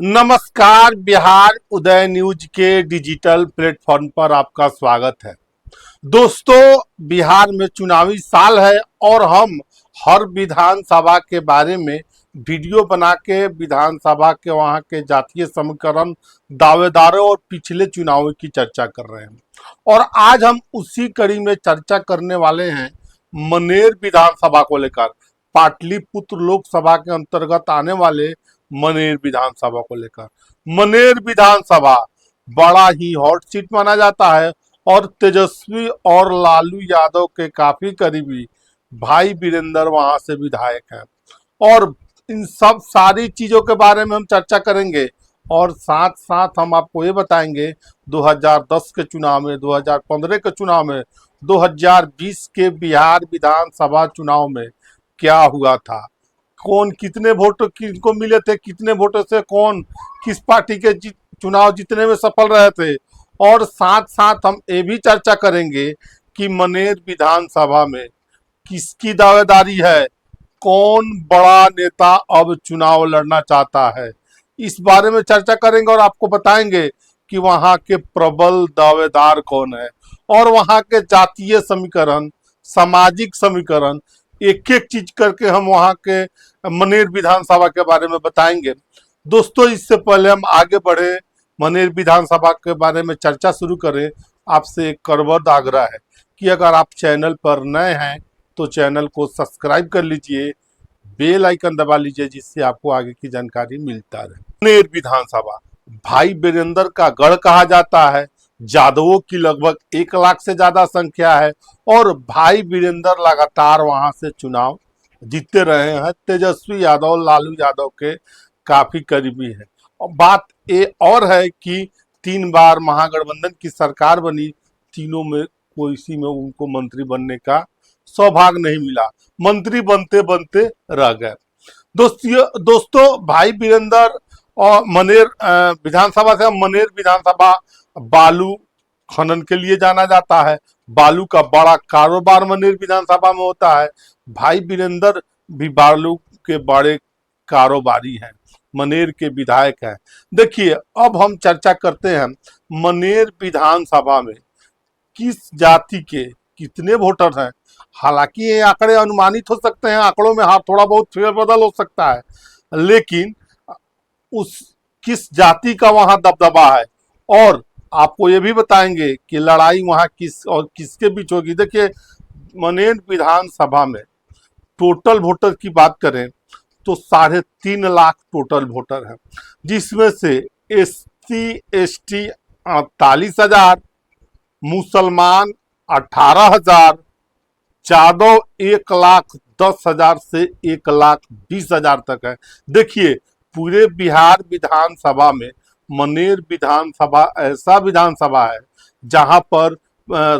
नमस्कार। बिहार उदय न्यूज के digital platform पर आपका स्वागत है। दोस्तों, बिहार में चुनावी साल है और हम हर विधानसभा के बारे में वीडियो बना के विधानसभा के वहां के जातीय समीकरण, दावेदारों और पिछले चुनावों की चर्चा कर रहे हैं। और आज हम उसी कड़ी में चर्चा करने वाले हैं मनेर विधानसभा को लेकर। पाटलिपुत्र लोकसभा के अंतर्गत आने वाले मनेर विधानसभा को लेकर। मनेर विधानसभा बड़ा ही हॉट सीट माना जाता है और तेजस्वी और लालू यादव के काफी करीबी भाई वीरेंद्र वहां से विधायक हैं। और इन सब सारी चीजों के बारे में हम चर्चा करेंगे और साथ साथ हम आपको ये बताएंगे 2010 के चुनाव में, 2015 के चुनाव में, 2020 के बिहार विधानसभा चुनाव में क्या हुआ था, कौन कितने वोट किनको मिले थे, कितने वोटों से कौन किस पार्टी के चुनाव जीतने में सफल रहे थे। और साथ साथ हम ये भी चर्चा करेंगे कि मनेर विधानसभा में किसकी दावेदारी है, कौन बड़ा नेता अब चुनाव लड़ना चाहता है। इस बारे में चर्चा करेंगे और आपको बताएंगे कि वहां के प्रबल दावेदार कौन है और वहां के जातीय समीकरण, सामाजिक समीकरण, एक एक चीज करके हम वहां के मनेर विधानसभा के बारे में बताएंगे। दोस्तों, इससे पहले हम आगे बढ़े, मनेर विधानसभा के बारे में चर्चा शुरू करें, आपसे एक करबद्ध आग्रह है कि अगर आप चैनल पर नए हैं तो चैनल को सब्सक्राइब कर लीजिए, बेल आइकन दबा लीजिए, जिससे आपको आगे की जानकारी मिलता रहे। मनेर विधानसभा भाई वीरेंद्र का गढ़ कहा जाता है। जादवों की लगभग 1 लाख से ज्यादा संख्या है और भाई वीरेंद्र लगातार वहां से चुनाव जीतते रहे हैं। तेजस्वी यादव लालू यादव के काफी करीबी है। और बात ये और है कि 3 बार महागठबंधन की सरकार बनी, तीनों में कोई सी में उनको मंत्री बनने का सौभाग्य नहीं मिला, मंत्री बनते बनते रह गए। दोस्तों, भाई वीरेंद्र और मनेर विधानसभा से मनेर विधानसभा बालू खनन के लिए जाना जाता है। बालू का बड़ा कारोबार मनेर विधानसभा में होता है। भाई वीरेंद्र भी बालू के बड़े कारोबारी हैं, मनेर के विधायक हैं। देखिए, अब हम चर्चा करते हैं मनेर विधानसभा में किस जाति के कितने वोटर हैं। हालांकि ये आंकड़े अनुमानित हो सकते हैं, आंकड़ों में हाँ थोड़ा बहुत फेरबदल हो सकता है, लेकिन उस किस जाति का वहां दबदबा है और आपको ये भी बताएंगे कि लड़ाई वहां किस और किसके बीच होगी। देखिए, मनेर विधानसभा में टोटल वोटर की बात करें तो 3.5 लाख टोटल वोटर हैं, जिसमें से SC ST 48,000, मुसलमान 18,000, यादव 1,10,000 से 1,20,000 तक है। देखिए, पूरे बिहार विधानसभा में मनेर विधानसभा ऐसा विधानसभा है जहां पर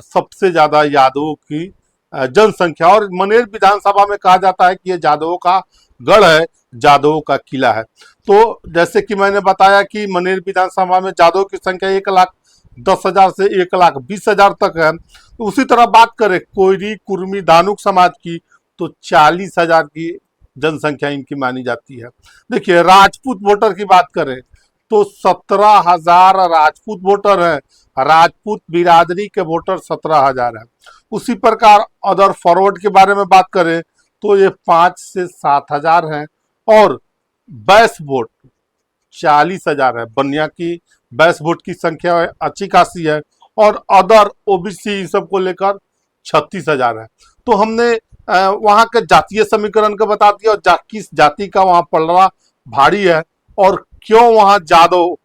सबसे ज्यादा यादवों की जनसंख्या, और मनेर विधानसभा में कहा जाता है कि ये यादवों का गढ़ है, यादवों का किला है। तो जैसे कि मैंने बताया कि मनेर विधानसभा में यादवों की संख्या 1,10,000 से 1,20,000 तक है। उसी तरह बात करें कोयरी, कुर्मी, धानुक समाज की तो 40,000 की जनसंख्या इनकी मानी जाती है। देखिए, राजपूत वोटर की बात करें तो 17,000 राजपूत वोटर हैं। राजपूत बिरादरी के वोटर 17,000 हैं। उसी प्रकार अदर फॉरवर्ड के बारे में बात करें तो ये 5 से 7,000 हैं और बैस वोट 40,000 है। बनिया की बैस वोट की संख्या अच्छी खासी है और अदर OBC सबको लेकर 36,000 है। तो हमने वहां के जातीय समीकरण का बता दिया और किस जाति का वहां पलड़ा भारी है और क्यों वहां यादव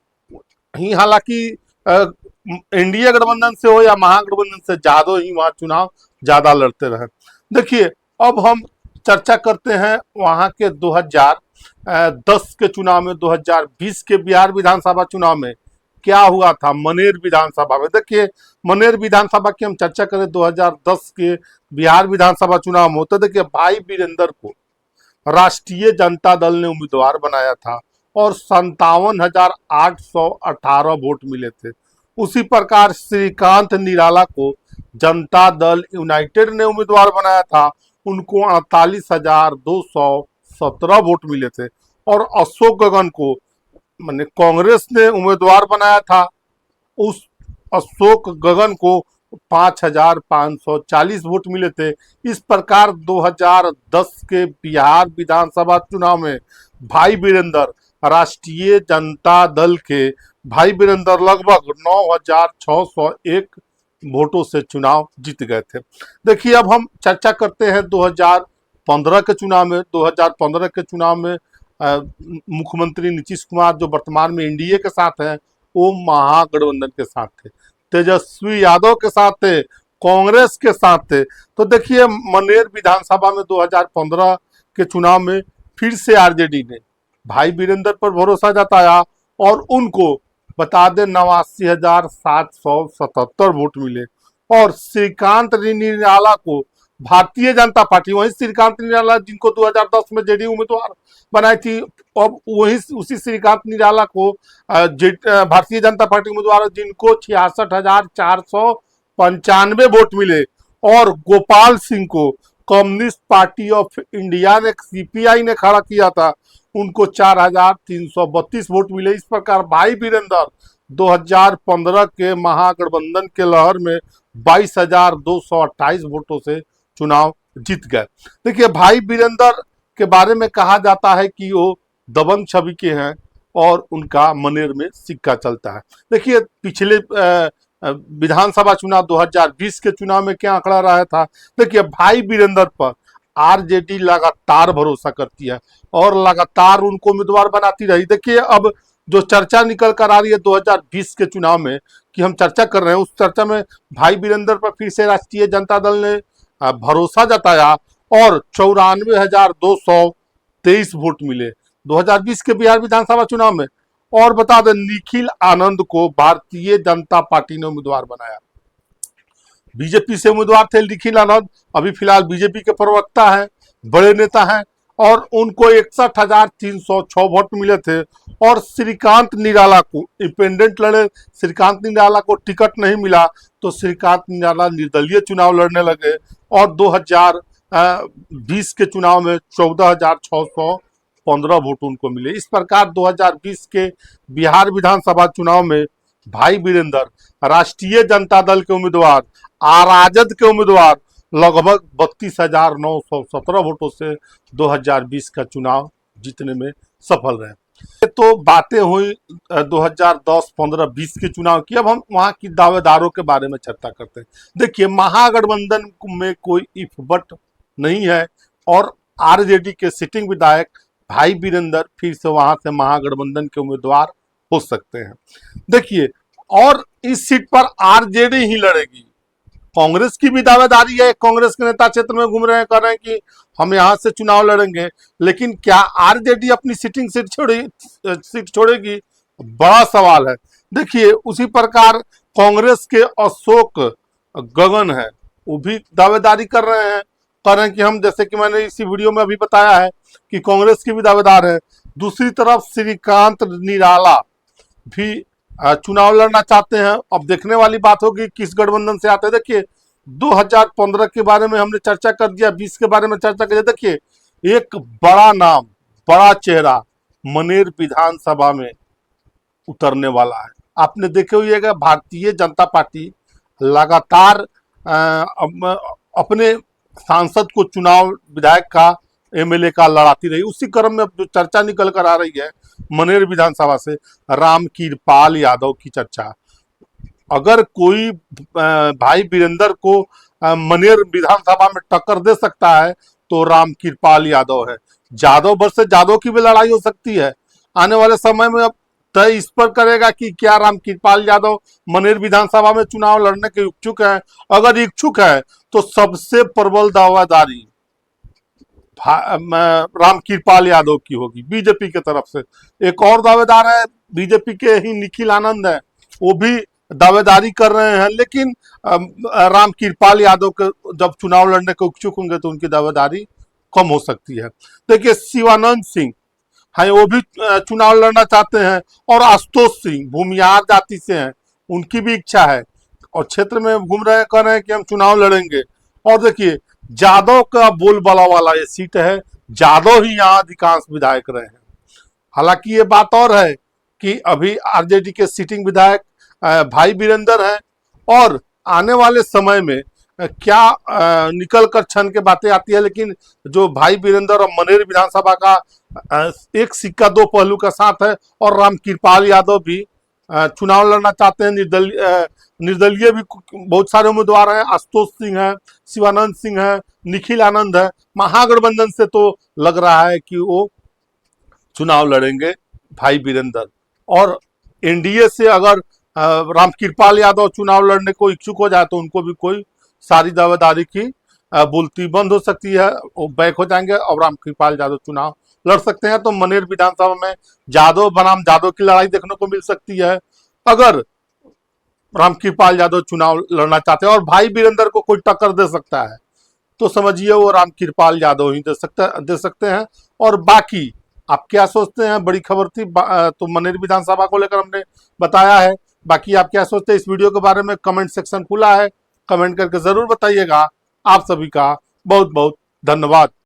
ही, हालांकि एनडीए गठबंधन से हो या महागठबंधन से, यादव ही वहां चुनाव ज्यादा लड़ते रहे। देखिए, अब हम चर्चा करते हैं वहां के 2010 के चुनाव में, 2020 के बिहार विधानसभा चुनाव में क्या हुआ था मनेर विधानसभा में। देखिए, मनेर विधानसभा की हम चर्चा करें 2010 के बिहार विधानसभा चुनाव में, तो देखिए भाई वीरेंद्र को राष्ट्रीय जनता दल ने उम्मीदवार बनाया था और 57,818 वोट मिले थे। उसी प्रकार श्रीकांत निराला को जनता दल यूनाइटेड ने उम्मीदवार बनाया था, उनको 48,217 वोट मिले थे। और अशोक गगन को मैंने कांग्रेस ने उम्मीदवार बनाया था उस अशोक गगन को 5,540 वोट मिले थे। इस प्रकार 2010 के बिहार विधानसभा चुनाव में भाई वीरेंद्र, राष्ट्रीय जनता दल के भाई वीरेंद्र लगभग 9,601 वोटों से चुनाव जीत गए थे। देखिए अब हम चर्चा करते हैं 2015 के चुनाव में। 2015 के चुनाव में मुख्यमंत्री नीतीश कुमार जो वर्तमान में एनडीए के साथ हैं, वो महागठबंधन के साथ थे, तेजस्वी यादव के साथ थे, कांग्रेस के साथ थे। तो देखिए मनेर विधानसभा में 2015 के चुनाव में फिर से आरजेडी ने भाई वीरेंद्र पर भरोसा जताया और उनको बता दें 89,777 वोट मिले। और श्रीकांत निराला को भारतीय जनता पार्टी, वही श्रीकांत निराला जिनको 2010 में जेडीयू उम्मीदवार बनाई थी, अब वही उसी श्रीकांत निराला को भारतीय जनता पार्टी उम्मीदवार जिनको 66,495 वोट मिले। और गोपाल सिंह को कम्युनिस्ट पार्टी ऑफ इंडिया ने, सीपीआई ने खड़ा किया था, उनको 4,332 वोट मिले। इस प्रकार भाई वीरेंद्र 2015 के महागठबंधन के लहर में 22,228 वोटों से चुनाव जीत गए। देखिए भाई वीरेंद्र के बारे में कहा जाता है कि वो दबंग छवि के हैं और उनका मनेर में सिक्का चलता है। देखिए पिछले विधानसभा चुनाव 2020 के चुनाव में क्या आंकड़ा रहा था। देखिए भाई वीरेंद्र पर आरजेडी लगातार भरोसा करती है और लगातार उनको उम्मीदवार बनाती रही। देखिए अब जो चर्चा निकल कर आ रही है 2020 के चुनाव में कि हम चर्चा कर रहे हैं, उस चर्चा में भाई वीरेंद्र पर फिर से राष्ट्रीय जनता दल ने भरोसा जताया और 94,223 वोट मिले 2020 के बिहार विधानसभा चुनाव में। और बता दें निखिल आनंद को भारतीय जनता पार्टी ने उम्मीदवार बनाया। बीजेपी से उम्मीदवार थे निखिल आनंद, अभी फिलहाल बीजेपी के प्रवक्ता हैं, बड़े नेता हैं, और उनको 61,306 वोट मिले थे। और श्रीकांत निराला को इंडिपेंडेंट लड़े, श्रीकांत निराला को टिकट नहीं मिला तो श्रीकांत निराला निर्दलीय चुनाव लड़ने लगे और 2020 के चुनाव में 14,615 वोट उनको मिले। इस प्रकार 2020 के बिहार विधानसभा चुनाव में भाई वीरेंद्र, राष्ट्रीय जनता दल के उम्मीदवार, आराजद के उम्मीदवार लगभग 32,917 वोटों से 2020 का चुनाव जीतने में सफल रहे। तो बातें हुई 2010, 15, 20 के चुनाव की। अब हम वहां की दावेदारों के बारे में चर्चा करते हैं। देखिए महागठबंधन में कोई इफ बट नहीं है और आरजेडी के सिटिंग विधायक भाई वीरेंद्र फिर से वहां से महागठबंधन के उम्मीदवार हो सकते हैं। देखिए और इस सीट पर आरजेडी ही लड़ेगी। कांग्रेस की भी दावेदारी है, कांग्रेस के नेता क्षेत्र में घूम रहे हैं, कर रहे हैं कि हम यहां से चुनाव लड़ेंगे, लेकिन क्या आरजेडी अपनी सीटिंग सीट छोड़ेगी, बड़ा सवाल है। देखिए उसी प्रकार कांग्रेस के अशोक गगन है, वो भी दावेदारी कर रहे हैं कि हम, जैसे कि मैंने इसी वीडियो में अभी बताया है कि कांग्रेस की भी दावेदार है। दूसरी तरफ श्रीकांत निराला भी चुनाव लड़ना चाहते हैं। अब देखने वाली बात होगी किस गठबंधन से आते हैं। देखिए 2015 के बारे में हमने चर्चा कर दिया, 20 के बारे में चर्चा कर दिया। देखिए एक बड़ा नाम, बड़ा चेहरा मनेर विधानसभा में उतरने वाला है। आपने देखे होइएगा भारतीय जनता पार्टी लगातार अपने सांसद को चुनाव, विधायक का, एमएलए का लड़ाती रही। उसी क्रम में जो चर्चा निकल कर आ रही है मनेर विधानसभा से रामकृपाल यादव की चर्चा। अगर कोई भाई वीरेंद्र को मनेर विधानसभा में टक्कर दे सकता है तो रामकृपाल यादव है। जादव वर्सेस जादव की भी लड़ाई हो सकती है आने वाले समय में। अब तय इस पर करेगा कि क्या रामकृपाल यादव मनेर विधानसभा में चुनाव लड़ने के इच्छुक है। अगर इच्छुक है तो सबसे प्रबल दावेदारी रामकृपाल यादव की होगी बीजेपी की तरफ से। एक और दावेदार है बीजेपी के ही निखिल आनंद है, वो भी दावेदारी कर रहे हैं, लेकिन रामकृपाल यादव के जब चुनाव लड़ने के इच्छुक होंगे तो उनकी दावेदारी कम हो सकती है। देखिए शिवानंद सिंह है, वो भी चुनाव लड़ना चाहते हैं, और आशुतोष सिंह भूमिहार जाति से हैं, उनकी भी इच्छा है और क्षेत्र में घूम रहे हैं, कर रहे हैं कि हम चुनाव लड़ेंगे। और देखिए जादव का बोलबाला वाला ये सीट है, जादव ही यहाँ अधिकांश विधायक रहे हैं। हालांकि ये बात और है कि अभी आरजेडी के सिटिंग विधायक भाई वीरेंद्र हैं, और आने वाले समय में क्या निकल कर छन के बातें आती है, लेकिन जो भाई वीरेंद्र और मनेर विधानसभा का एक सिक्का दो पहलू का साथ है। और रामकृपाल यादव भी चुनाव लड़ना चाहते हैं। निर्दलीय भी बहुत सारे उम्मीदवार हैं, आशुतोष सिंह है, शिवानंद सिंह है, निखिल आनंद है। महागठबंधन से तो लग रहा है कि वो चुनाव लड़ेंगे भाई वीरेंद्र। और एनडीए से अगर रामकृपाल यादव चुनाव लड़ने को इच्छुक हो जाए तो उनको भी कोई सारी दावेदारी की बोलती बंद हो सकती है, वो बैक हो जाएंगे और रामकृपाल यादव चुनाव लड़ सकते हैं। तो मनेर विधानसभा में यादव बनाम यादव की लड़ाई देखने को मिल सकती है अगर रामकृपाल यादव चुनाव लड़ना चाहते हैं, और भाई वीरेंद्र को कोई टक्कर दे सकता है तो समझिए वो रामकृपाल यादव ही दे सकते हैं। और बाकी आप क्या सोचते हैं? बड़ी खबर थी तो मनेर विधानसभा को लेकर हमने बताया है। बाकी आप क्या सोचते हैं इस वीडियो के बारे में? कमेंट सेक्शन खुला है, कमेंट करके जरूर बताइएगा। आप सभी का बहुत बहुत धन्यवाद।